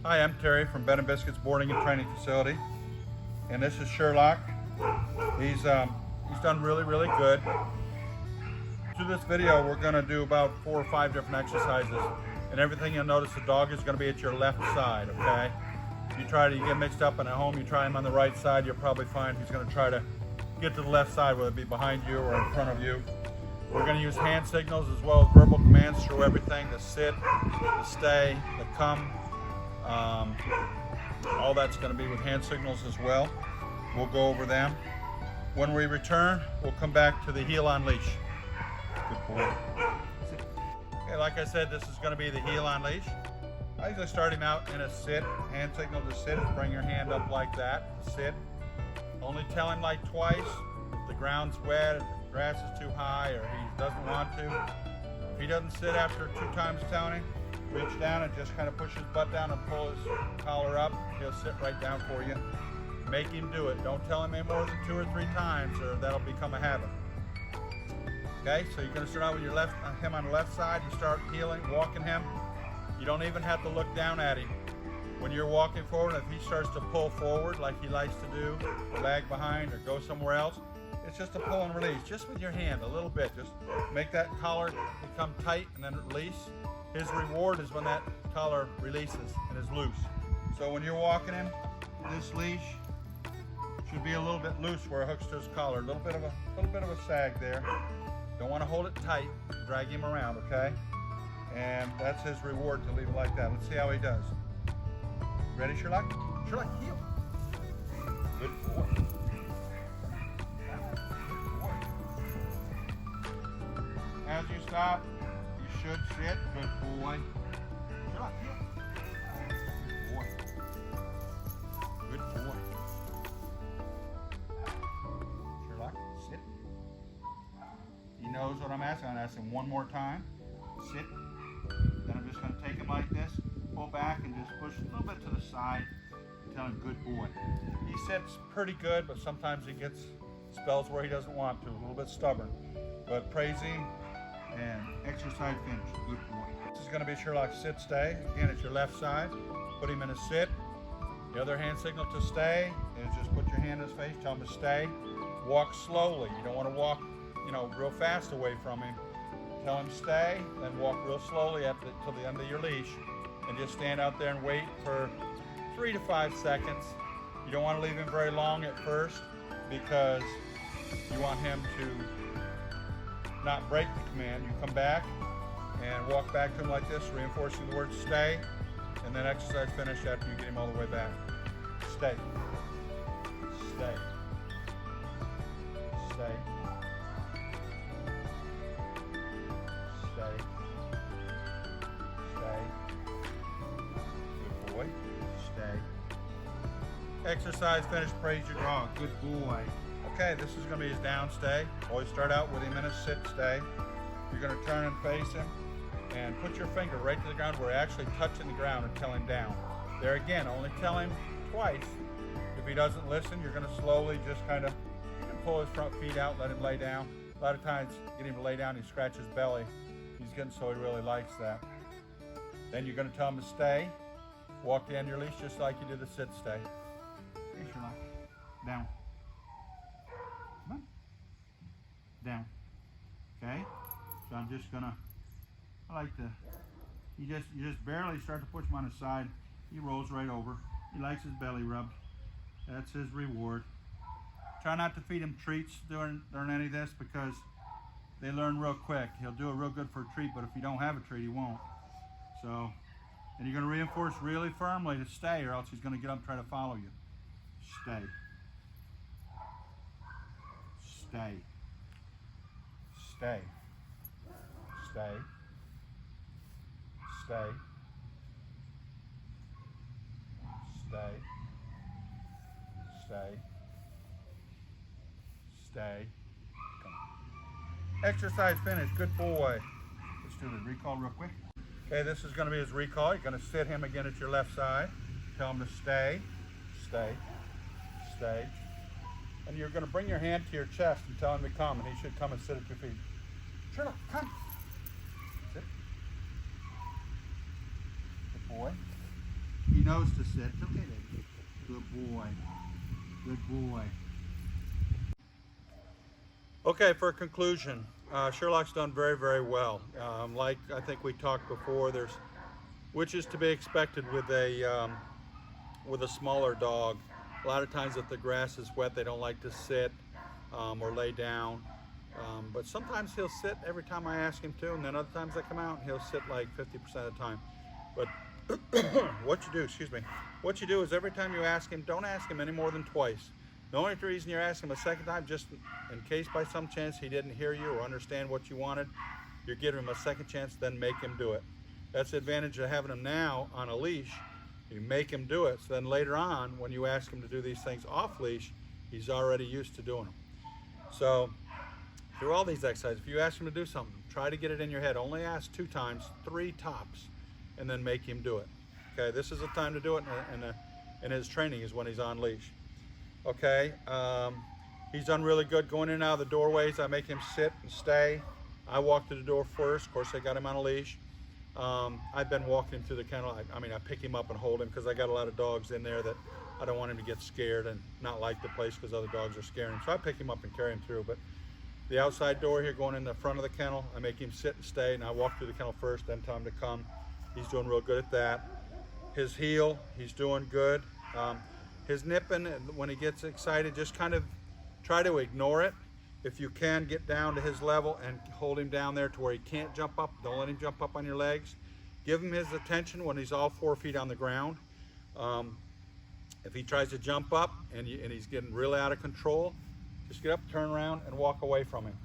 Hi, I'm Terry from Ben & Biscuits Boarding and Training Facility, and this is Sherlock. He's done really good. Through this video, we're going to do about 4 or 5 different exercises, and everything you'll notice the dog is going to be at your left side. Okay? You get mixed up in a home, you try him on the right side, you'll probably find he's going to try to get to the left side, whether it be behind you or in front of you. We're going to use hand signals as well as verbal commands through everything: the sit, the stay, the come. All that's going to be with hand signals as well. We'll go over them. When we return, we'll come back to the heel on leash. Good boy. Okay, like I said, this is going to be the heel on leash. I usually start him out in a sit. Hand signal to sit is bring your hand up like that. Sit. Only tell him like twice. If the ground's wet, if the grass is too high, or he doesn't want to. If he doesn't sit after 2 times telling him, reach down and just kind of push his butt down and pull his collar up. He'll sit right down for you. Make him do it. Don't tell him any more than 2 or 3 times, or that'll become a habit. Okay, so you're going to start out with him on the left side. You start heeling, walking him. You don't even have to look down at him. When you're walking forward, if he starts to pull forward like he likes to do, or lag behind, or go somewhere else, it's just a pull and release, just with your hand, a little bit. Just make that collar become tight and then release. His reward is when that collar releases and is loose. So when you're walking him, this leash should be a little bit loose where it hooks to his collar. A little bit of a sag there. Don't want to hold it tight. Drag him around, okay? And that's his reward to leave it like that. Let's see how he does. Ready, Sherlock? Sherlock, heel. Good boy. Good boy. As you stop, you should sit. Good boy. Sherlock, heel. Good boy. Good boy. Sherlock, sit. He knows what I'm asking. I'm asking one more time. Sit. Then I'm just going to take him like this, pull back, and just push a little bit to the side. And tell him, good boy. He sits pretty good, but sometimes he gets spells where he doesn't want to. A little bit stubborn. But praise him, and exercise finished. Good boy. This is going to be Sherlock's sit stay. Again, it's your left side. Put him in a sit. The other hand signal to stay is just put your hand in his face, tell him to stay. Walk slowly. You don't want to walk, real fast away from him. Tell him stay, then walk real slowly till the end of your leash, and just stand out there and wait for 3 to 5 seconds. You don't want to leave him very long at first because you want him to not break the command. You come back and walk back to him like this, reinforcing the word stay, and then exercise finished after you get him all the way back. Stay. Stay. Stay. Stay. Stay. Good boy. Stay. Exercise finished. Praise your dog. Good boy. Okay, this is going to be his down stay. Always start out with him in a sit stay. You're going to turn and face him and put your finger right to the ground where you're actually touching the ground and tell him down. There again, only tell him twice. If he doesn't listen, you're going to slowly just kind of, you can pull his front feet out, let him lay down. A lot of times, get him to lay down, he scratches his belly. He's getting so he really likes that. Then you're going to tell him to stay. Walk the end of your leash just like you did the sit stay. Hey, Sherlock. Down. Come on. Down. Okay? So I'm just going to, you just barely start to push him on his side. He rolls right over. He likes his belly rubbed. That's his reward. Try not to feed him treats during any of this because they learn real quick. He'll do it real good for a treat, but if you don't have a treat, he won't. So, and you're going to reinforce really firmly to stay, or else he's going to get up and try to follow you. Stay. Stay. Stay. Stay. Stay. Stay. Stay. Stay. Come on. Exercise finished. Good boy. Let's do the recall real quick. Okay, this is going to be his recall. You're going to sit him again at your left side. Tell him to stay. Stay. Stay. And you're going to bring your hand to your chest and tell him to come, and he should come and sit at your feet. Sherlock, come. Sit. Good boy. He knows nose to sit. It's okay, baby. Good boy. Good boy. Okay, for conclusion, Sherlock's done very, very well. Like I think we talked before, which is to be expected with a smaller dog. A lot of times if the grass is wet, they don't like to sit or lay down. But sometimes he'll sit every time I ask him to, and then other times I come out and he'll sit like 50% of the time. But what you do is every time you ask him, don't ask him any more than twice. The only reason you're asking him a second time, just in case by some chance he didn't hear you or understand what you wanted, you're giving him a second chance, then make him do it. That's the advantage of having him now on a leash. You make him do it, so then later on, when you ask him to do these things off leash, he's already used to doing them. So through all these exercises, if you ask him to do something, try to get it in your head. Only ask 2 times, 3 tops, and then make him do it. Okay, this is the time to do it in his training is when he's on leash. Okay, he's done really good going in and out of the doorways. I make him sit and stay. I walk to the door first. Of course, I got him on a leash. I've been walking him through the kennel. I mean, I pick him up and hold him because I got a lot of dogs in there that I don't want him to get scared and not like the place because other dogs are scaring him. So I pick him up and carry him through. But the outside door here going in the front of the kennel, I make him sit and stay, and I walk through the kennel first, then tell him to come. He's doing real good at that. His heel, he's doing good. His nipping, when he gets excited, just kind of try to ignore it. If you can, get down to his level and hold him down there to where he can't jump up. Don't let him jump up on your legs. Give him his attention when he's all 4 feet on the ground. If he tries to jump up and he's getting really out of control, just get up, turn around, and walk away from him.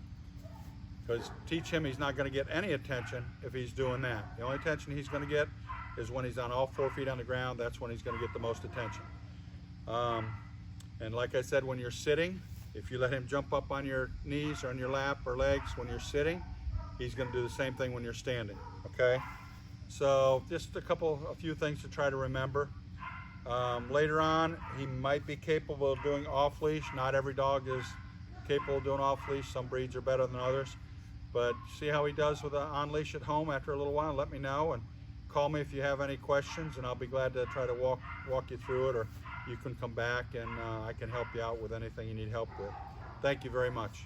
Because teach him he's not going to get any attention if he's doing that. The only attention he's going to get is when he's on all 4 feet on the ground. That's when he's going to get the most attention. And like I said, when you're sitting, if you let him jump up on your knees or on your lap or legs when you're sitting, he's going to do the same thing when you're standing. Okay, so just a few things to try to remember. Later on, he might be capable of doing off leash. Not every dog is capable of doing off leash. Some breeds are better than others. But see how he does with on leash at home after a little while. Let me know and call me if you have any questions, and I'll be glad to try to walk you through it, or you can come back and I can help you out with anything you need help with. Thank you very much.